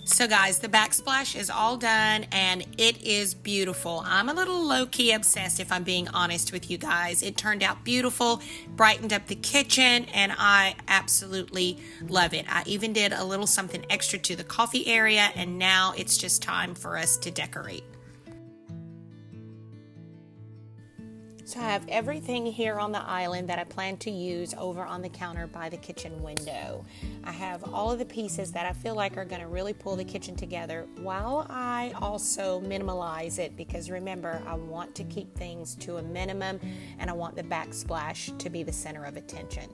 So guys, the backsplash is all done and it is beautiful. I'm a little low-key obsessed if I'm being honest with you guys. It turned out beautiful, brightened up the kitchen, and I absolutely love it. I even did a little something extra to the coffee area, and now it's just time for us to decorate. So I have everything here on the island that I plan to use over on the counter by the kitchen window. I have all of the pieces that I feel like are going to really pull the kitchen together while I also minimalize it, because remember, I want to keep things to a minimum and I want the backsplash to be the center of attention.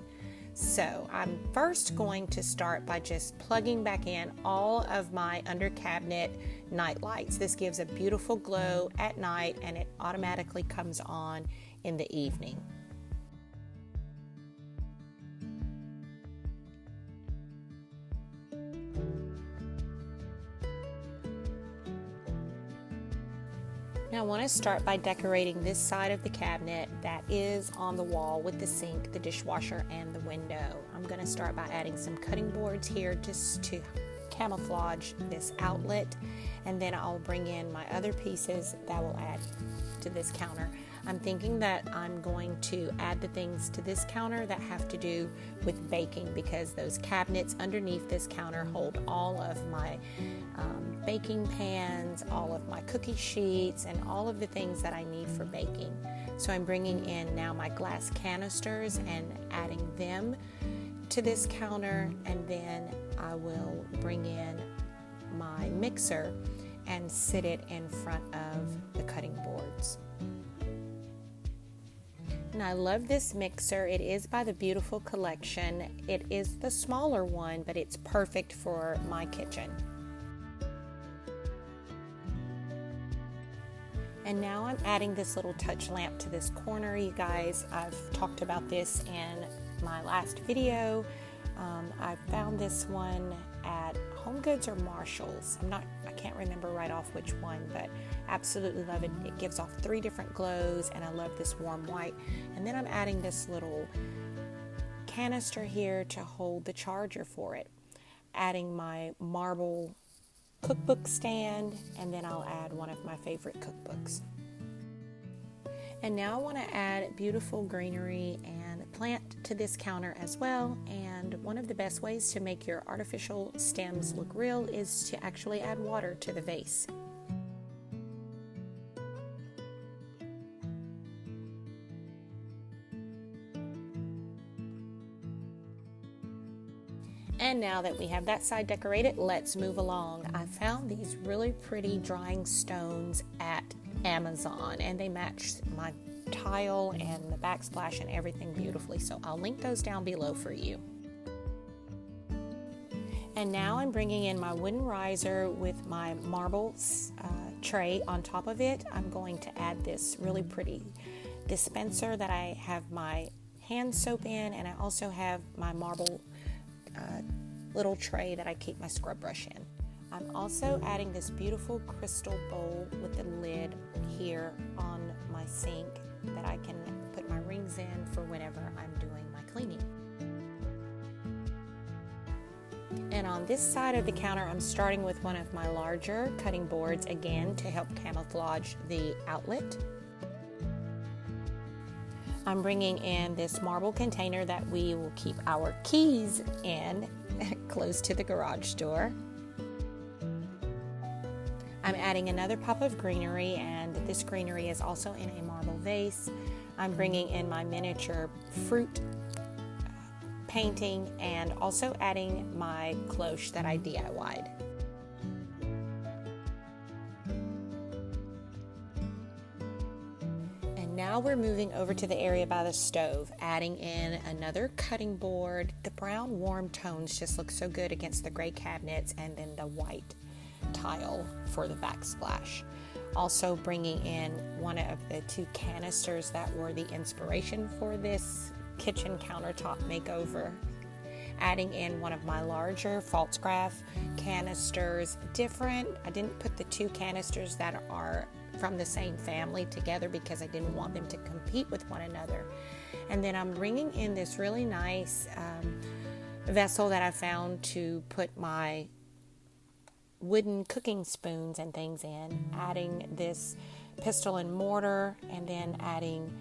So I'm first going to start by just plugging back in all of my under cabinet night lights. This gives a beautiful glow at night and it automatically comes on in the evening. Now I want to start by decorating this side of the cabinet that is on the wall with the sink, the dishwasher, and the window. I'm going to start by adding some cutting boards here just to camouflage this outlet, and then I'll bring in my other pieces that will add to this counter. I'm thinking that I'm going to add the things to this counter that have to do with baking, because those cabinets underneath this counter hold all of my baking pans, all of my cookie sheets, and all of the things that I need for baking. So I'm bringing in now my glass canisters and adding them to this counter, and then I will bring in my mixer and sit it in front of the cutting boards. And I love this mixer. It is by the Beautiful Collection. It is the smaller one, but it's perfect for my kitchen. And now I'm adding this little touch lamp to this corner, you guys. I've talked about this in my last video. I found this one at Home Goods or Marshalls. I can't remember right off which one, but absolutely love it. It gives off 3 different glows, and I love this warm white. And then I'm adding this little canister here to hold the charger for it. Adding my marble cookbook stand, and then I'll add one of my favorite cookbooks. And now I want to add beautiful greenery and plant to this counter as well. And one of the best ways to make your artificial stems look real is to actually add water to the vase. And now that we have that side decorated, let's move along. I found these really pretty drying stones at Amazon, and they match my tile and the backsplash and everything beautifully, so I'll link those down below for you. And now I'm bringing in my wooden riser with my marble tray on top of it. I'm going to add this really pretty dispenser that I have my hand soap in, and I also have my marble little tray that I keep my scrub brush in. I'm also adding this beautiful crystal bowl with the lid here on my sink that I can put my rings in for whenever I'm doing my cleaning. And on this side of the counter, I'm starting with one of my larger cutting boards, again to help camouflage the outlet. I'm bringing in this marble container that we will keep our keys in, close to the garage door. I'm adding another pop of greenery, and this greenery is also in a marble vase. I'm bringing in my miniature fruit painting and also adding my cloche that I DIY'd. And now we're moving over to the area by the stove, adding in another cutting board. The brown warm tones just look so good against the gray cabinets, and then the white tile for the backsplash. Also bringing in one of the 2 canisters that were the inspiration for this kitchen countertop makeover. Adding in one of my larger Falstaff canisters, different. I didn't put the 2 canisters that are from the same family together because I didn't want them to compete with one another. And then I'm bringing in this really nice vessel that I found to put my wooden cooking spoons and things in, adding this pestle and mortar, and then adding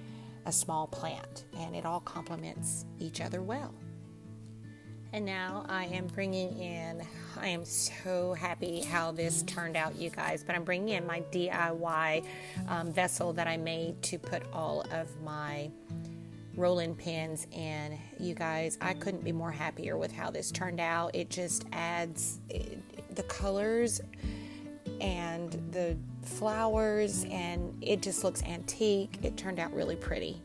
a small plant, and it all complements each other well. And now I am so happy how this turned out, you guys, but I'm bringing in my DIY vessel that I made to put all of my roll-in pins in. You guys, I couldn't be more happier with how this turned out. It just adds the colors and the flowers, and it just looks antique. It turned out really pretty.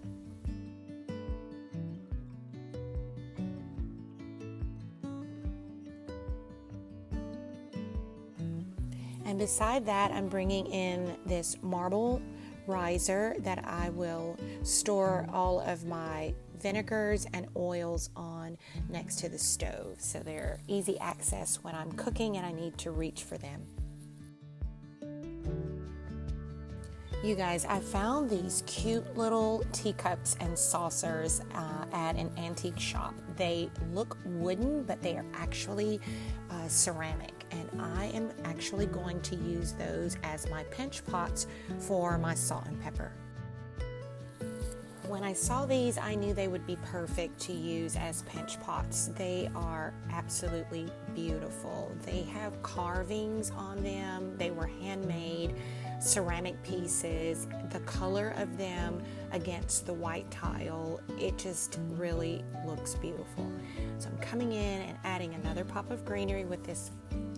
And beside that, I'm bringing in this marble riser that I will store all of my vinegars and oils on next to the stove, so they're easy access when I'm cooking and I need to reach for them. You guys, I found these cute little teacups and saucers at an antique shop. They look wooden, but they are actually ceramic, and I am actually going to use those as my pinch pots for my salt and pepper. When I saw these, I knew they would be perfect to use as pinch pots. They are absolutely beautiful. They have carvings on them. They were handmade ceramic pieces. The color of them against the white tile, it just really looks beautiful. So I'm coming in and adding another pop of greenery with this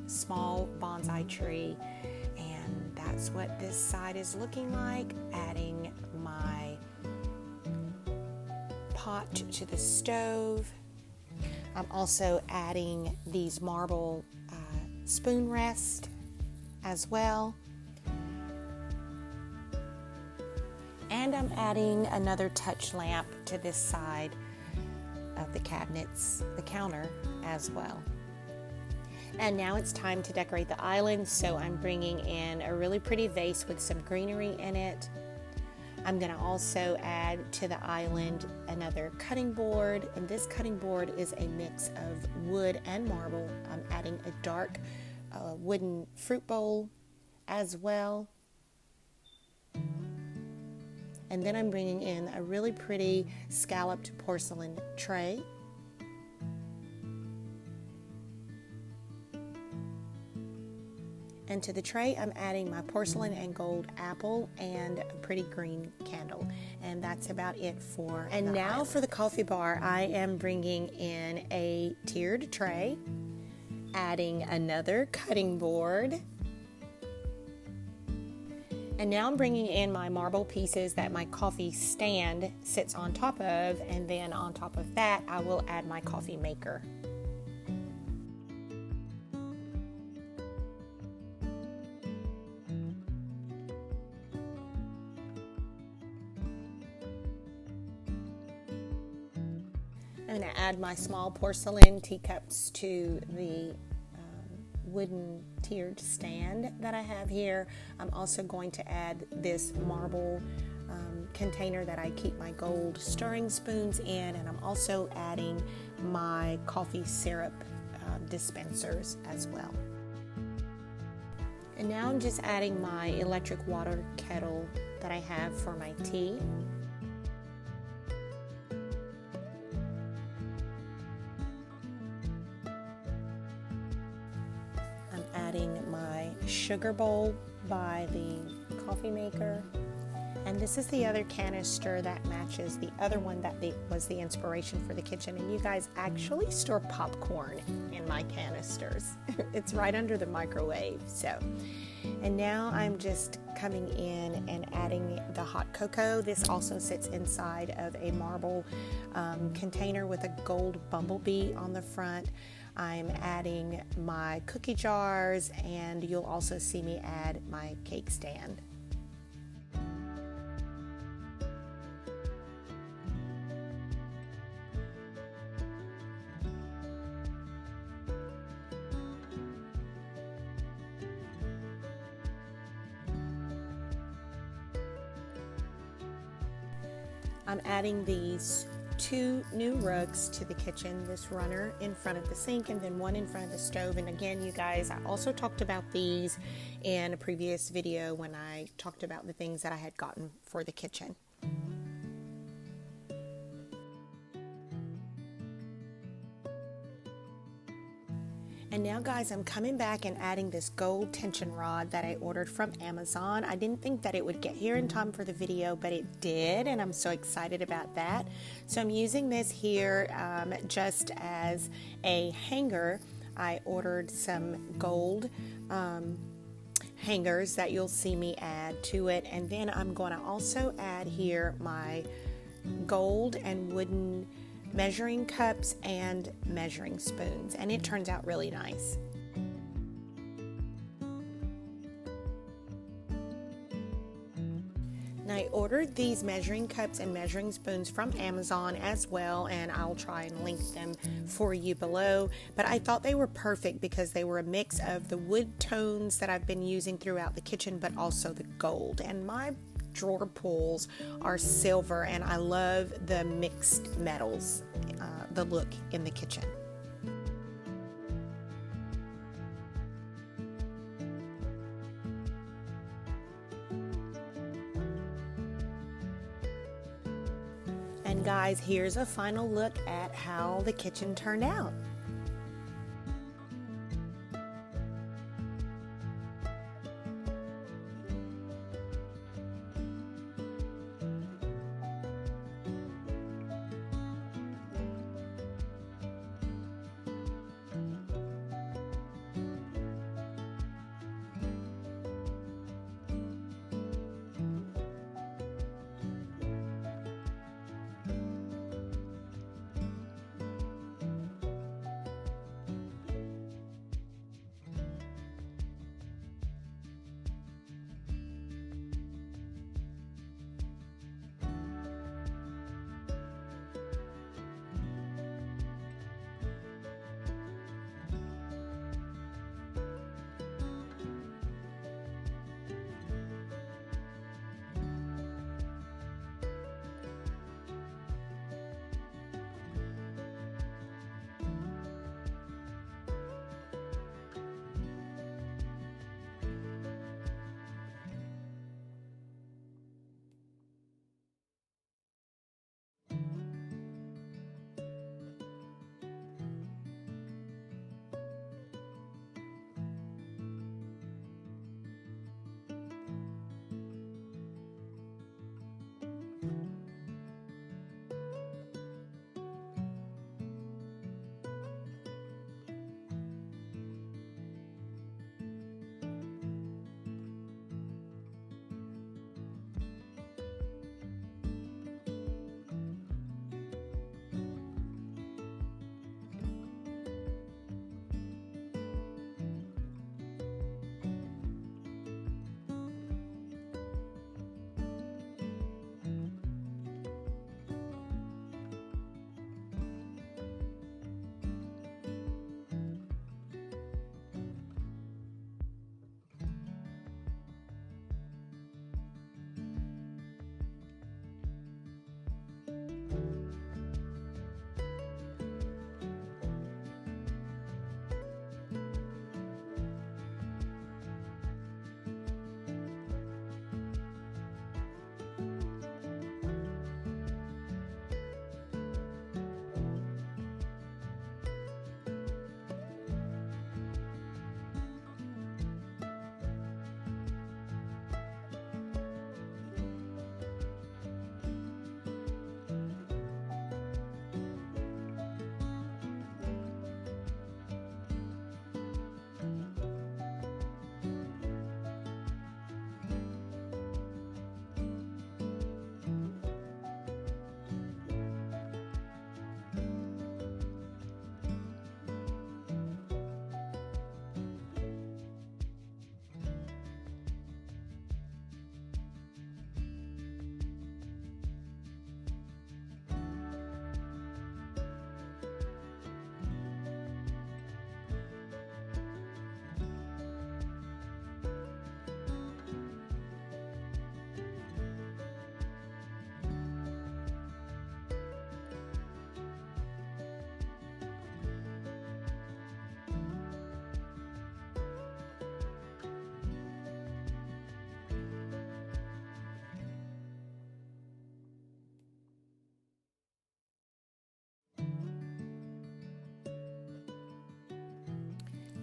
small bonsai tree, and that's what this side is looking like. Adding my pot to the stove. I'm also adding these marble spoon rests as well. And I'm adding another touch lamp to this side of the cabinets, the counter as well. And now it's time to decorate the island, so I'm bringing in a really pretty vase with some greenery in it. I'm going to also add to the island another cutting board, and this cutting board is a mix of wood and marble. I'm adding a dark wooden fruit bowl as well. And then I'm bringing in a really pretty scalloped porcelain tray. And to the tray, I'm adding my porcelain and gold apple and a pretty green candle. And that's about it for And now island. For the coffee bar, I am bringing in a tiered tray, adding another cutting board. And now I'm bringing in my marble pieces that my coffee stand sits on top of, and then on top of that, I will add my coffee maker. I'm going to add my small porcelain teacups to the wooden tiered stand that I have here. I'm also going to add this marble container that I keep my gold stirring spoons in, and I'm also adding my coffee syrup dispensers as well. And now I'm just adding my electric water kettle that I have for my tea. My sugar bowl by the coffee maker, and this is the other canister that matches the other one that was the inspiration for the kitchen. And you guys, actually store popcorn in my canisters. It's right under the microwave. So, and now I'm just coming in and adding the hot cocoa. This also sits inside of a marble container with a gold bumblebee on the front. I'm adding my cookie jars, and you'll also see me add my cake stand. I'm adding these two new rugs to the kitchen, this runner in front of the sink and then one in front of the stove. And again, you guys, I also talked about these in a previous video when I talked about the things that I had gotten for the kitchen. And now guys, I'm coming back and adding this gold tension rod that I ordered from Amazon. I didn't think that it would get here in time for the video, but it did, and I'm so excited about that. So I'm using this here just as a hanger. I ordered some gold hangers that you'll see me add to it, and then I'm going to also add here my gold and wooden measuring cups and measuring spoons, and it turns out really nice. Now, I ordered these measuring cups and measuring spoons from Amazon as well, and I'll try and link them for you below, but I thought they were perfect because they were a mix of the wood tones that I've been using throughout the kitchen, but also the gold. And my drawer pulls are silver, and I love the mixed metals, the look in the kitchen. And guys, here's a final look at how the kitchen turned out.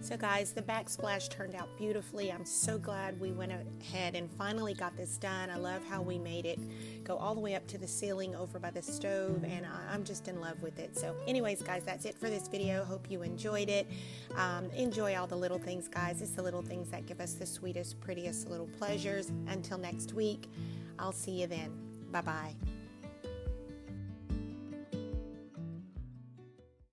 So guys, the backsplash turned out beautifully. I'm so glad we went ahead and finally got this done. I love how we made it go all the way up to the ceiling over by the stove, and I'm just in love with it. So anyways, guys, that's it for this video. Hope you enjoyed it. Enjoy all the little things, guys. It's the little things that give us the sweetest, prettiest little pleasures. Until next week, I'll see you then. Bye-bye.